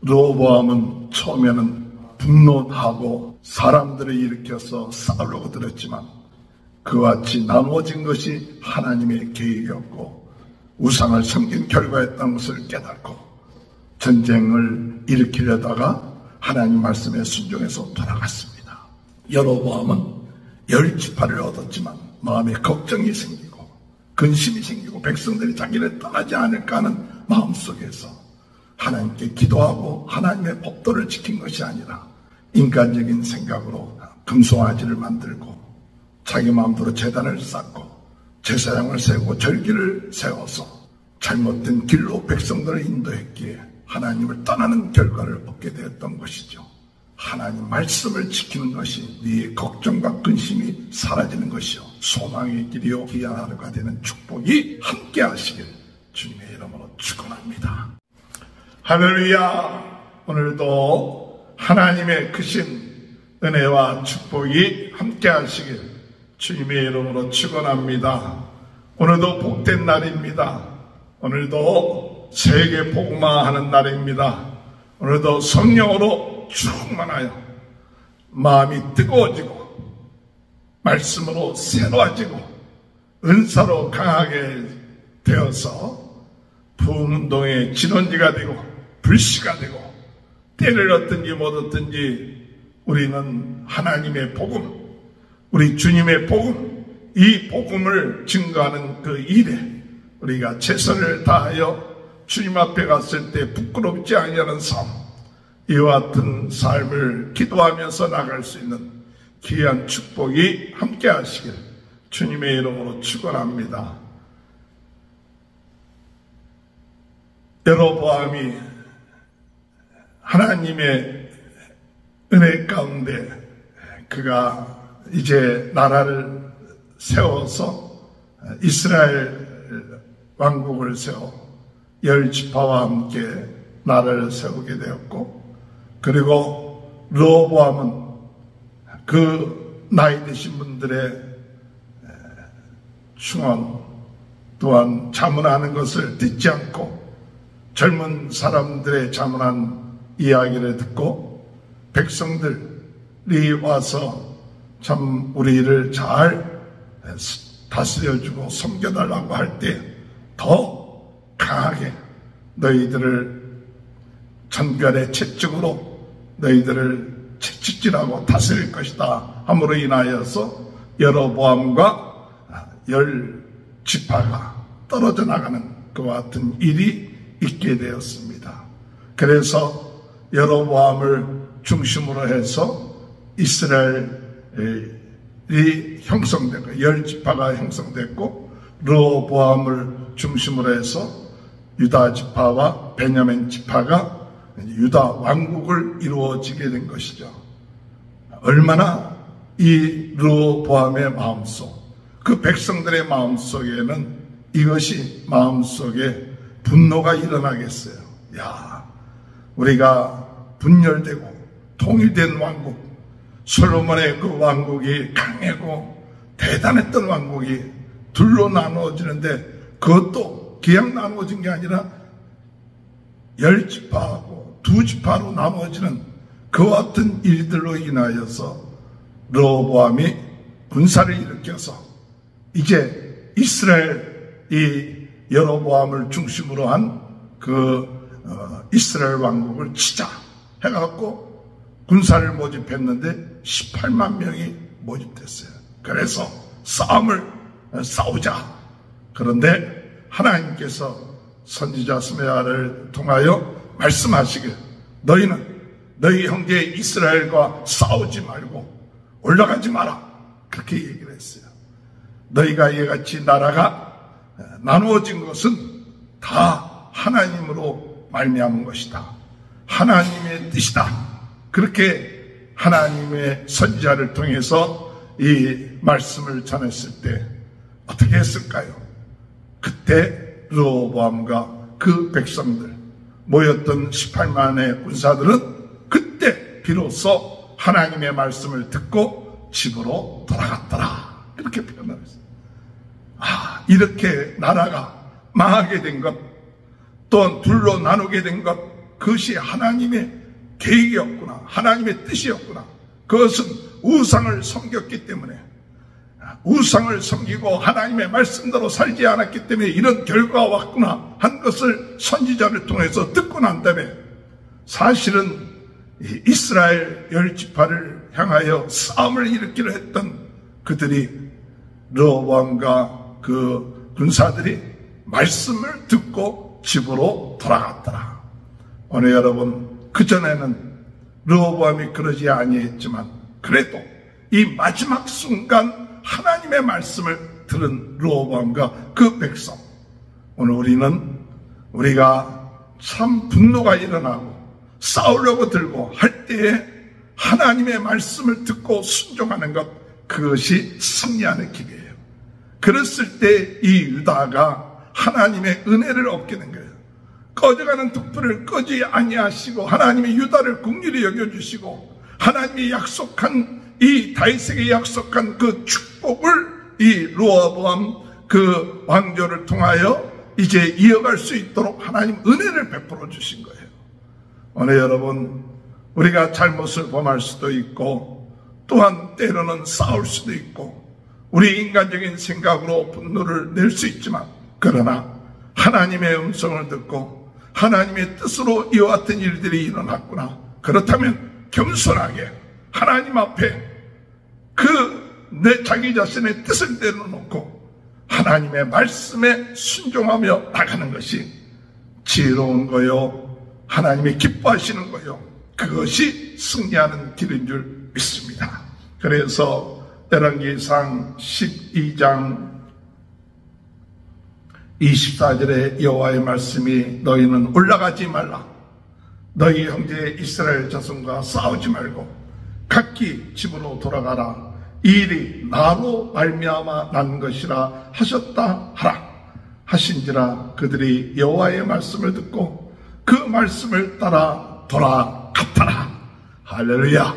르호보암은 처음에는 분노하고 사람들을 일으켜서 싸우려고 들었지만 그와 같이 나누어진 것이 하나님의 계획이었고 우상을 섬긴 결과였다는 것을 깨닫고 전쟁을 일으키려다가 하나님 말씀에 순종해서 돌아갔습니다. 여로보암은 10지파를 얻었지만 마음에 걱정이 생기고 근심이 생기고 백성들이 자기를 떠나지 않을까 하는 마음속에서 하나님께 기도하고 하나님의 법도를 지킨 것이 아니라 인간적인 생각으로 금송아지를 만들고 자기 마음대로 제단을 쌓고 제사장을 세우고 절기를 세워서 잘못된 길로 백성들을 인도했기에 하나님을 떠나는 결과를 얻게 되었던 것이죠. 하나님 말씀을 지키는 것이 네 걱정과 근심이 사라지는 것이요 소망의 길이요 귀한 하루가 되는 축복이 함께 하시길 주님의 이름으로 축원합니다. 할렐루야. 오늘도 하나님의 크신 은혜와 축복이 함께 하시길 주님의 이름으로 축원합니다. 오늘도 복된 날입니다. 오늘도 세계 복음화하는 날입니다. 오늘도 성령으로 충만하여 마음이 뜨거워지고 말씀으로 새로워지고 은사로 강하게 되어서 부흥운동의 진원지가 되고 불씨가 되고 때를 얻든지 못 얻든지 우리는 하나님의 복음, 우리 주님의 복음, 이 복음을 증거하는 그 일에 우리가 최선을 다하여 주님 앞에 갔을 때 부끄럽지 아니하는 삶, 이와 같은 삶을 기도하면서 나갈 수 있는 귀한 축복이 함께 하시길 주님의 이름으로 축원합니다. 여로보암이 하나님의 은혜 가운데 그가 이제 나라를 세워서 이스라엘 왕국을 세워 10지파와 함께 나라를 세우게 되었고, 그리고 르호보암은 그 나이 드신 분들의 충원 또한 자문하는 것을 듣지 않고 젊은 사람들의 자문한 이야기를 듣고 백성들이 와서 참 우리를 잘 다스려주고 섬겨달라고 할 때 더 강하게 너희들을 전갈의 채찍으로 너희들을 채찍질하고 다스릴 것이다 함으로 인하여서 여로보암과 10지파가 떨어져 나가는 그와 같은 일이 있게 되었습니다. 그래서 여로보암을 중심으로 해서 이스라엘이 형성되고 10지파가 형성됐고, 르호보암을 중심으로 해서 유다 지파와 베냐민 지파가 유다 왕국을 이루어지게 된 것이죠. 얼마나 이 르호보암의 마음속, 그 백성들의 마음속에는 이것이 마음속에 분노가 일어나겠어요. 야, 우리가 분열되고 통일된 왕국, 솔로몬의 그 왕국이 강하고 대단했던 왕국이 둘로 나누어지는데 그것도 그냥 나누어진 게 아니라 10지파하고 2지파로 나누어지는 그와 같은 일들로 인하여서 르호보암이 군사를 일으켜서 이제 이스라엘이 여로보암을 중심으로 한 이스라엘 왕국을 치자 해갖고 군사를 모집했는데 18만 명이 모집됐어요. 그래서 싸움을 싸우자. 그런데 하나님께서 선지자 스메아를 통하여 말씀하시길 너희는 너희 형제 이스라엘과 싸우지 말고 올라가지 마라. 그렇게 얘기를 했어요. 너희가 이같이 나라가 나누어진 것은 다 하나님으로 말미암은 것이다. 하나님의 뜻이다. 그렇게 하나님의 선지자를 통해서 이 말씀을 전했을 때 어떻게 했을까요? 그때 르호보암과 그 백성들 모였던 18만의 군사들은 그때 비로소 하나님의 말씀을 듣고 집으로 돌아갔더라. 그렇게 표현했어요. 이렇게 나라가 망하게 된 것, 또한 둘로 나누게 된 것, 그것이 하나님의 계획이었구나, 하나님의 뜻이었구나. 그것은 우상을 섬겼기 때문에, 우상을 섬기고 하나님의 말씀대로 살지 않았기 때문에 이런 결과가 왔구나 한 것을 선지자를 통해서 듣고 난 다음에, 사실은 이스라엘 10지파를 향하여 싸움을 일으키려 했던 그들이, 르호보암과 그 군사들이 말씀을 듣고 집으로 돌아갔더라. 오늘 여러분, 그전에는 르호보암이 그러지 아니했지만 그래도 이 마지막 순간 하나님의 말씀을 들은 르호보암과 그 백성, 오늘 우리가 참 분노가 일어나고 싸우려고 들고 할 때에 하나님의 말씀을 듣고 순종하는 것, 그것이 승리하는 길이에요. 그랬을 때 이 유다가 하나님의 은혜를 얻게 된 거예요. 꺼져가는 등불을 끄지 아니하시고 하나님의 유다를 긍휼히 여겨주시고 하나님이 약속한 이 다윗에게 약속한 그 축복을 이 르호보암 그 왕조를 통하여 이제 이어갈 수 있도록 하나님 은혜를 베풀어 주신 거예요. 오늘 여러분, 우리가 잘못을 범할 수도 있고 또한 때로는 싸울 수도 있고 우리 인간적인 생각으로 분노를 낼 수 있지만, 그러나 하나님의 음성을 듣고 하나님의 뜻으로 이와 같은 일들이 일어났구나, 그렇다면 겸손하게 하나님 앞에 자기 자신의 뜻을 내려놓고 하나님의 말씀에 순종하며 나가는 것이 지혜로운 거요, 하나님이 기뻐하시는 거요, 그것이 승리하는 길인 줄 믿습니다. 그래서 열왕기상 12장 24절에 여호와의 말씀이, 너희는 올라가지 말라, 너희 형제 이스라엘 자손과 싸우지 말고 각기 집으로 돌아가라, 이 일이 나로 말미암아 난 것이라 하셨다 하라 하신지라. 그들이 여호와의 말씀을 듣고 그 말씀을 따라 돌아갔더라. 할렐루야.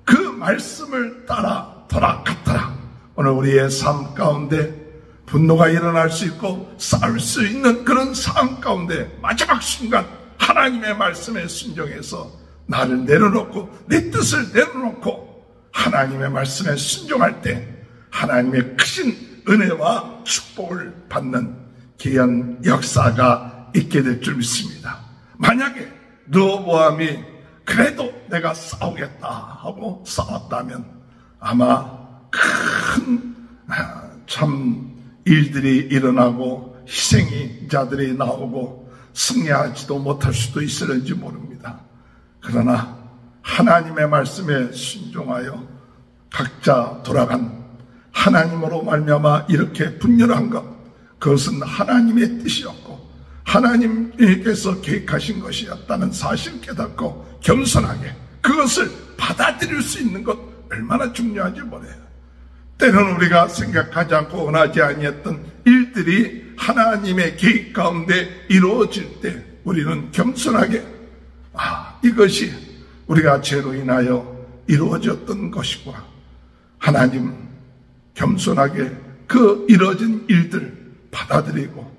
그 말씀을 따라 돌아갔더라. 오늘 우리의 삶 가운데 분노가 일어날 수 있고 싸울 수 있는 그런 상황 가운데 마지막 순간 하나님의 말씀에 순종해서 나를 내려놓고 내 뜻을 내려놓고 하나님의 말씀에 순종할 때 하나님의 크신 은혜와 축복을 받는 귀한 역사가 있게 될 줄 믿습니다. 만약에 르호보암이 그래도 내가 싸우겠다 하고 싸웠다면 아마 큰 참 일들이 일어나고 희생자들이 나오고 승리하지도 못할 수도 있을지 모릅니다. 그러나 하나님의 말씀에 순종하여 각자 돌아간 하나님으로 말미암아 이렇게 분열한 것, 그것은 하나님의 뜻이었고 하나님께서 계획하신 것이었다는 사실을 깨닫고 겸손하게 그것을 받아들일 수 있는 것, 얼마나 중요한지 몰라요. 때로는 우리가 생각하지 않고 원하지 아니했던 일들이 하나님의 계획 가운데 이루어질 때 우리는 겸손하게, 이것이 우리가 죄로 인하여 이루어졌던 것이구나, 하나님 겸손하게 그 이루어진 일들 받아들이고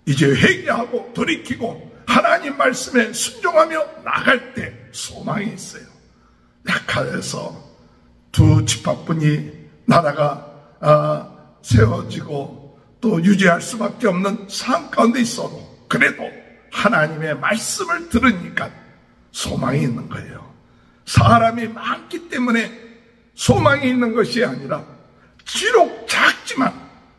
이제 회개하고 돌이키고 하나님 말씀에 순종하며 나갈 때 소망이 있어요. 약하여서 두 지파뿐이 나라가 세워지고 또 유지할 수밖에 없는 상황 가운데 있어도 그래도 하나님의 말씀을 들으니까 소망이 있는 거예요. 사람이 많기 때문에 소망이 있는 것이 아니라 비록 작지만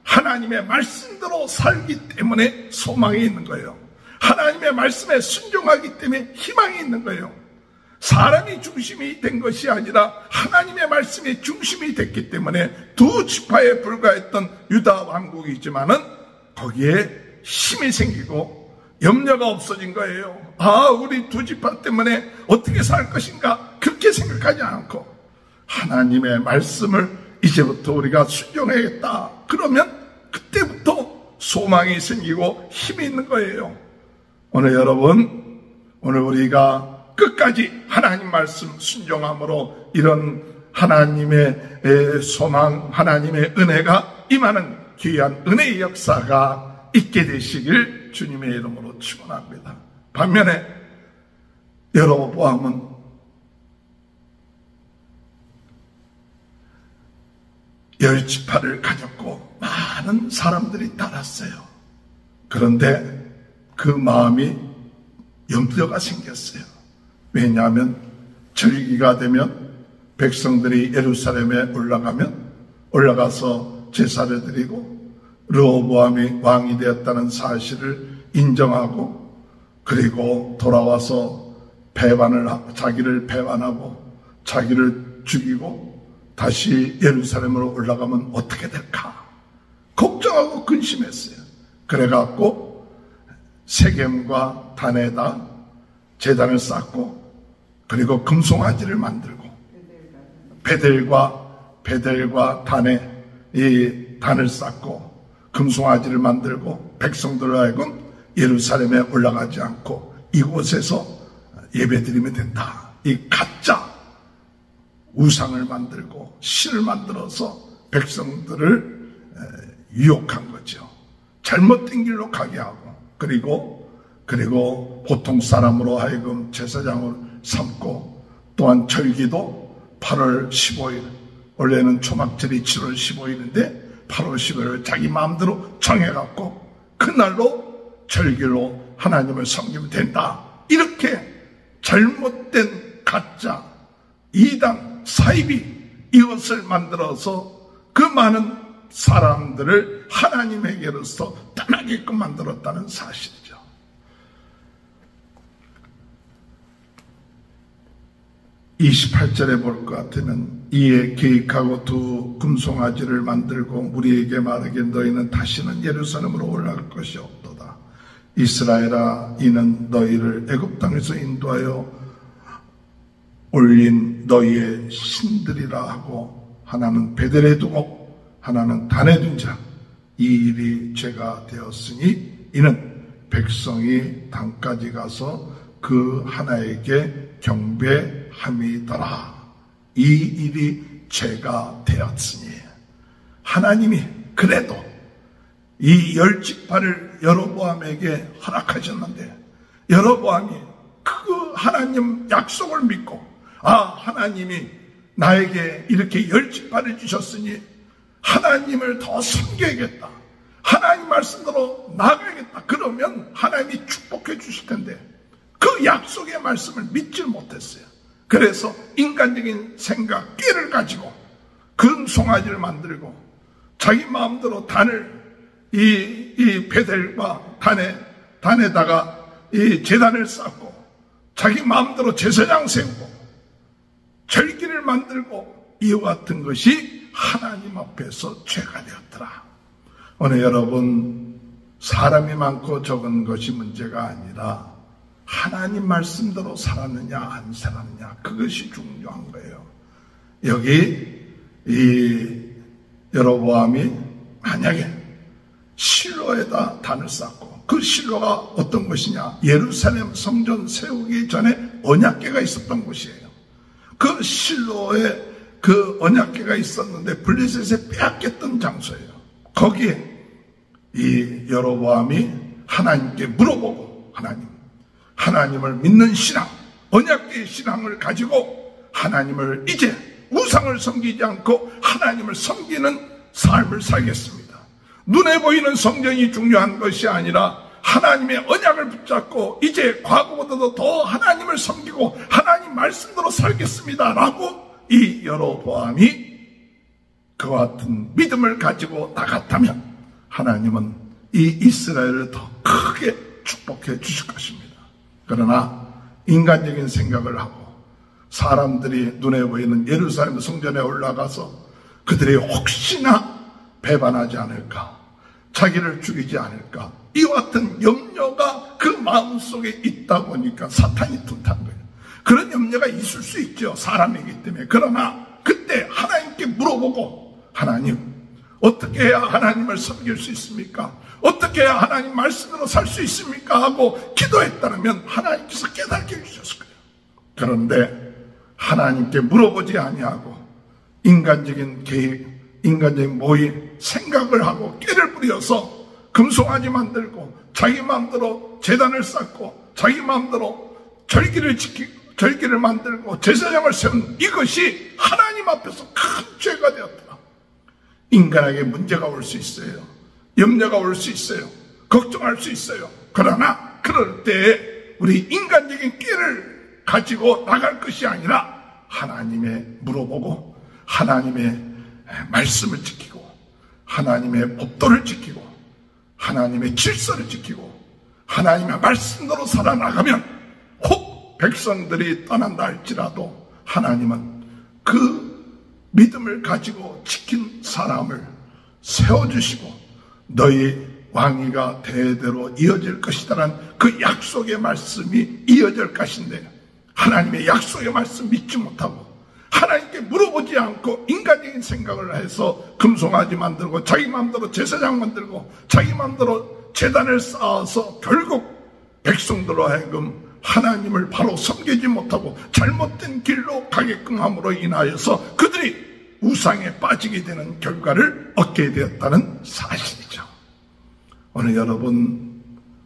하나님의 말씀대로 살기 때문에 소망이 있는 거예요. 하나님의 말씀에 순종하기 때문에 희망이 있는 거예요. 사람이 중심이 된 것이 아니라 하나님의 말씀이 중심이 됐기 때문에 두 지파에 불과했던 유다 왕국이지만은 거기에 힘이 생기고 염려가 없어진 거예요. 우리 두 지파 때문에 어떻게 살 것인가 그렇게 생각하지 않고 하나님의 말씀을 이제부터 우리가 순종해야겠다. 그러면 그때부터 소망이 생기고 힘이 있는 거예요. 오늘 여러분, 오늘 우리가 끝까지 하나님 말씀 순종함으로 이런 하나님의 소망, 하나님의 은혜가 임하는 귀한 은혜의 역사가 있게 되시길 주님의 이름으로 축원합니다. 반면에 여로보암은 열 지파를 가졌고 많은 사람들이 따랐어요. 그런데 그 마음이 염려가 생겼어요. 왜냐하면 절기가 되면 백성들이 예루살렘에 올라가서 제사를 드리고 르호보암이 왕이 되었다는 사실을 인정하고, 그리고 돌아와서 자기를 배반하고 자기를 죽이고 다시 예루살렘으로 올라가면 어떻게 될까 걱정하고 근심했어요. 그래갖고 세겜과 단에다 제단을 쌓고, 그리고 금송아지를 만들고 베델과 단에 이 단을 쌓고 금송아지를 만들고, 백성들로 하여금 예루살렘에 올라가지 않고 이곳에서 예배드리면 된다. 이 가짜 우상을 만들고 신을 만들어서 백성들을 유혹한 거죠. 잘못된 길로 가게 하고, 그리고 보통 사람으로 하여금 제사장을 삼고, 또한 절기도 8월 15일, 원래는 초막절이 7월 15일인데 8월 15일을 자기 마음대로 정해갖고 그날로 절기로 하나님을 섬기면 된다. 이렇게 잘못된 가짜 이단 사이비 이것을 만들어서 그 많은 사람들을 하나님에게로서 떠나게끔 만들었다는 사실이죠. 28절에 볼 것 같으면, 이에 계획하고 두 금송아지를 만들고 무리에게 말하기에 너희는 다시는 예루살렘으로 올라갈 것이 없도다. 이스라엘아, 이는 너희를 애굽 땅에서 인도하여 올린 너희의 신들이라 하고, 하나는 베델에 두고 하나는 단에 둔 자, 이 일이 죄가 되었으니 이는 백성이 단까지 가서 그 하나에게 경배함이더라. 이 일이 죄가 되었으니, 하나님이 그래도 이 열 지파를 여로보암에게 허락하셨는데, 여로보암이 그 하나님 약속을 믿고, 하나님이 나에게 이렇게 열 지파를 주셨으니 하나님을 더 섬겨야겠다, 하나님 말씀대로 나아가야겠다, 그러면 하나님이 축복해 주실 텐데 그 약속의 말씀을 믿질 못했어요. 그래서 인간적인 생각, 꾀를 가지고 금송아지를 만들고 자기 마음대로 단을 이 베델과 단에다가 이 제단을 쌓고 자기 마음대로 제사장 세우고 절기를 만들고, 이와 같은 것이 하나님 앞에서 죄가 되었더라. 오늘 여러분, 사람이 많고 적은 것이 문제가 아니라 하나님 말씀대로 살았느냐 안 살았느냐, 그것이 중요한 거예요. 여기 이 여로보암이 만약에 실로에다 단을 쌓고, 그 실로가 어떤 것이냐, 예루살렘 성전 세우기 전에 언약궤가 있었던 곳이에요. 그 실로에 그 언약궤가 있었는데 블레셋에 빼앗겼던 장소예요. 거기에 이 여로보암이 하나님께 물어보고, 하나님을 믿는 신앙, 언약궤의 신앙을 가지고 하나님을 이제 우상을 섬기지 않고 하나님을 섬기는 삶을 살겠습니다. 눈에 보이는 성전이 중요한 것이 아니라 하나님의 언약을 붙잡고 이제 과거보다도 더 하나님을 섬기고 하나님 말씀대로 살겠습니다 라고 이 여로보암이 그와 같은 믿음을 가지고 나갔다면 하나님은 이 이스라엘을 더 크게 축복해 주실 것입니다. 그러나 인간적인 생각을 하고 사람들이 눈에 보이는 예루살렘 성전에 올라가서 그들이 혹시나 배반하지 않을까, 자기를 죽이지 않을까, 이와 같은 염려가 그 마음속에 있다 보니까 사탄이 둔탄 거예요. 그런 염려가 있을 수 있죠, 사람이기 때문에. 그러나 그때 하나님께 물어보고, 하나님 어떻게 해야 하나님을 섬길 수 있습니까? 어떻게 해야 하나님 말씀으로 살 수 있습니까? 하고 기도했다면 하나님께서 깨닫게 해주셨을 거예요. 그런데 하나님께 물어보지 아니하고 인간적인 계획, 인간적인 모임, 생각을 하고 꾀를 부려서 금송아지 만들고 자기 마음대로 제단을 쌓고 자기 마음대로 절기를 지키고 절기를 만들고 제사장을 세운 이것이 하나님 앞에서 큰 죄가 되었다. 인간에게 문제가 올 수 있어요. 염려가 올 수 있어요. 걱정할 수 있어요. 그러나 그럴 때에 우리 인간적인 끼를 가지고 나갈 것이 아니라 하나님의 물어보고 하나님의 말씀을 지키고 하나님의 법도를 지키고 하나님의 질서를 지키고 하나님의 말씀대로 살아나가면 혹 백성들이 떠난다 할지라도 하나님은 그 믿음을 가지고 지킨 사람을 세워주시고 너희 왕위가 대대로 이어질 것이다라는 그 약속의 말씀이 이어질 것인데 하나님의 약속의 말씀 믿지 못하고 하나님께 물어보지 않고 인간적인 생각을 해서 금송아지 만들고 자기 마음대로 제사장 만들고 자기 마음대로 제단을 쌓아서 결국 백성들로 하여금 하나님을 바로 섬기지 못하고 잘못된 길로 가게끔 함으로 인하여서 그들이 우상에 빠지게 되는 결과를 얻게 되었다는 사실이죠. 오늘 여러분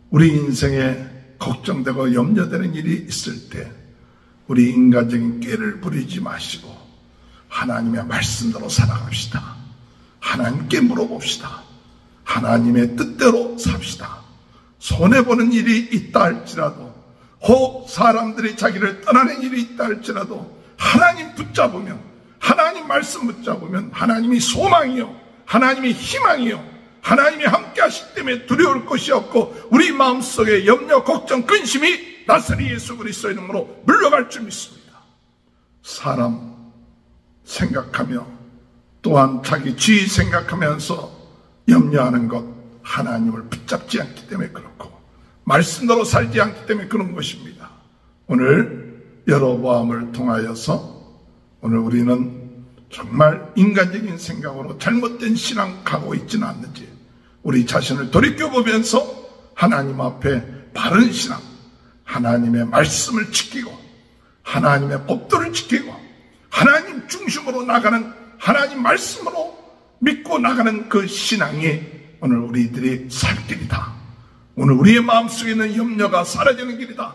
우리 인생에 걱정되고 염려되는 일이 있을 때 우리 인간적인 꾀를 부리지 마시고 하나님의 말씀대로 살아갑시다. 하나님께 물어봅시다. 하나님의 뜻대로 삽시다. 손해보는 일이 있다 할지라도 혹 사람들이 자기를 떠나는 일이 있다 할지라도 하나님 붙잡으면 하나님 말씀 붙잡으면 하나님이 소망이요 하나님이 희망이요 하나님이 함께 하시기 때문에 두려울 것이 없고 우리 마음속에 염려, 걱정, 근심이 나사렛 예수 그리스도의 이름으로 물러갈 줄 믿습니다. 사람 생각하며 또한 자기 지위 생각하면서 염려하는 것 하나님을 붙잡지 않기 때문에 그렇고 말씀대로 살지 않기 때문에 그런 것입니다. 오늘 여로보암을 통하여서 오늘 우리는 정말 인간적인 생각으로 잘못된 신앙 가고 있지는 않는지 우리 자신을 돌이켜보면서 하나님 앞에 바른 신앙 하나님의 말씀을 지키고 하나님의 법도를 지키고 하나님 중심으로 나가는 하나님 말씀으로 믿고 나가는 그 신앙이 오늘 우리들이 살 길이다. 오늘 우리의 마음속에 있는 염려가 사라지는 길이다.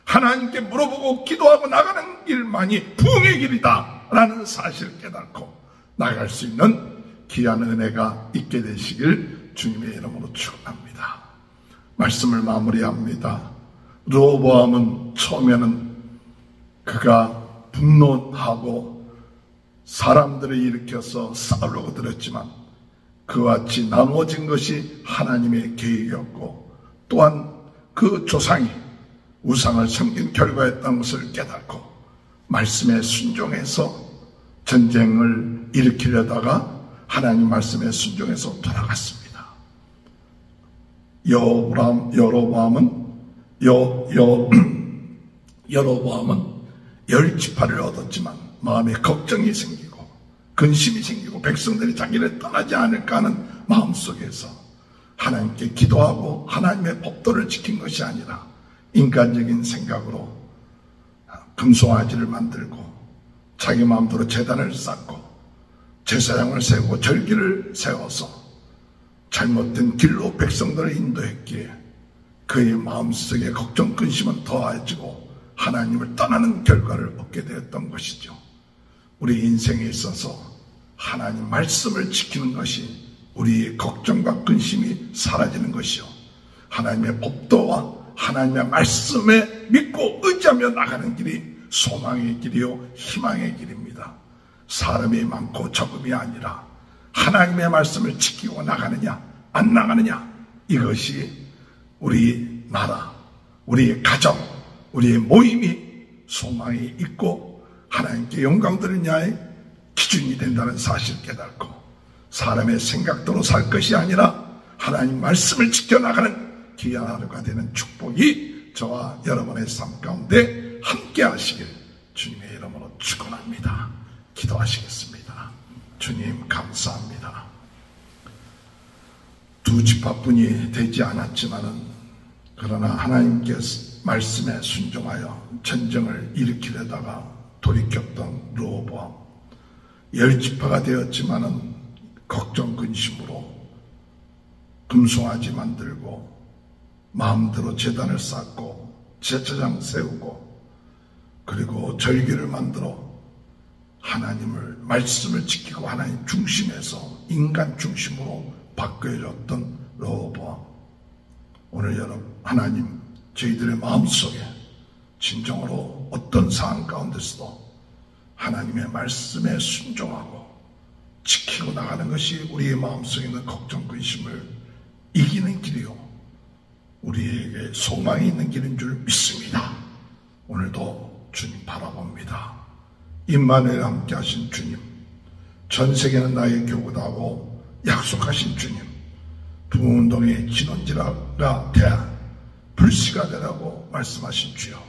하나님께 물어보고 기도하고 나가는 길만이 부흥의 길이다 라는 사실을 깨닫고 나갈 수 있는 귀한 은혜가 있게 되시길 주님의 이름으로 축원합니다. 말씀을 마무리합니다. 르호보암은 처음에는 그가 분노하고 사람들을 일으켜서 싸우려고 들었지만 그와 같이 나누어진 것이 하나님의 계획이었고 또한 그 조상이 우상을 섬긴 결과였다는 것을 깨닫고 말씀에 순종해서 전쟁을 일으키려다가 하나님 말씀에 순종해서 돌아갔습니다. 여로보암은 10지파를 얻었지만 마음에 걱정이 생기고 근심이 생기고 백성들이 자기를 떠나지 않을까 하는 마음속에서 하나님께 기도하고 하나님의 법도를 지킨 것이 아니라 인간적인 생각으로 금송아지를 만들고 자기 마음대로 제단을 쌓고 제사장을 세우고 절기를 세워서 잘못된 길로 백성들을 인도했기에 그의 마음속에 걱정 근심은 더해지고 하나님을 떠나는 결과를 얻게 되었던 것이죠. 우리 인생에 있어서 하나님 말씀을 지키는 것이 우리의 걱정과 근심이 사라지는 것이요 하나님의 법도와 하나님의 말씀에 믿고 의지하며 나가는 길이 소망의 길이요 희망의 길입니다. 사람이 많고 적음이 아니라 하나님의 말씀을 지키고 나가느냐 안 나가느냐 이것이 우리 나라, 우리의 가정, 우리의 모임이 소망이 있고 하나님께 영광 드리는 자의 기준이 된다는 사실을 깨닫고 사람의 생각대로 살 것이 아니라 하나님 말씀을 지켜나가는 귀한 하루가 되는 축복이 저와 여러분의 삶 가운데 함께 하시길 주님의 이름으로 축원합니다. 기도하시겠습니다. 주님 감사합니다. 2지파뿐이 되지 않았지만은 그러나 하나님께 말씀에 순종하여 전쟁을 일으키려다가 돌이켰던 르호보암 10지파가 되었지만은 걱정 근심으로 금송아지 만들고 마음대로 제단을 쌓고 제사장 세우고 절기를 만들어 하나님을 말씀을 지키고 하나님 중심에서 인간 중심으로 바뀌어졌던 르호보암. 오늘 여러분, 하나님 저희들의 마음속에 진정으로 어떤 상황 가운데서도 하나님의 말씀에 순종하고 지키고 나가는 것이 우리의 마음속에 있는 걱정, 근심을 이기는 길이요, 우리에게 소망이 있는 길인 줄 믿습니다. 오늘도 주님 바라봅니다. 임마누엘 함께 하신 주님, 전 세계는 나의 교구다고 약속하신 주님, 부흥운동의 진원지가 되야 불씨가 되라고 말씀하신 주여,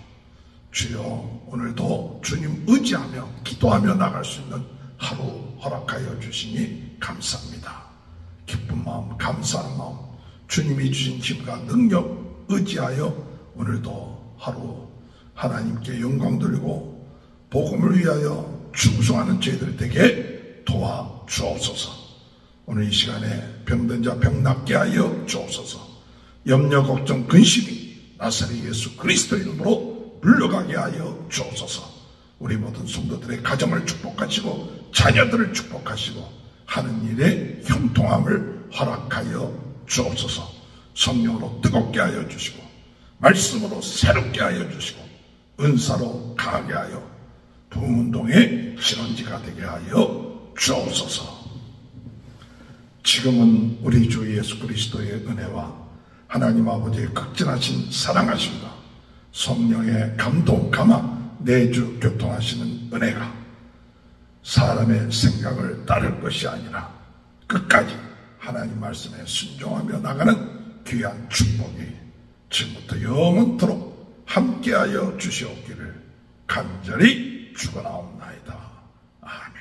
주여 오늘도 주님 의지하며 기도하며 나갈 수 있는 하루 허락하여 주시니 감사합니다. 기쁜 마음, 감사하는 마음, 주님이 주신 힘과 능력 의지하여 오늘도 하루 하나님께 영광 돌리고 복음을 위하여 충성하는 저희들 되게 도와주옵소서. 오늘 이 시간에 병든 자 병 낫게 하여 주옵소서. 염려, 걱정, 근심이 나사렛 예수 그리스도 이름으로 물러가게 하여 주옵소서. 우리 모든 성도들의 가정을 축복하시고 자녀들을 축복하시고 하는 일에 형통함을 허락하여 주옵소서. 성령으로 뜨겁게 하여 주시고 말씀으로 새롭게 하여 주시고 은사로 강하게 하여 부흥운동의 진원지가 되게 하여 주옵소서. 지금은 우리 주 예수 그리스도의 은혜와 하나님 아버지의 극진하신 사랑하심과 성령의 감동, 감화, 내주 교통하시는 은혜가 사람의 생각을 따를 것이 아니라 끝까지 하나님 말씀에 순종하며 나가는 귀한 축복이 지금부터 영원토록 함께하여 주시옵기를 간절히 축원하옵나이다. 아멘.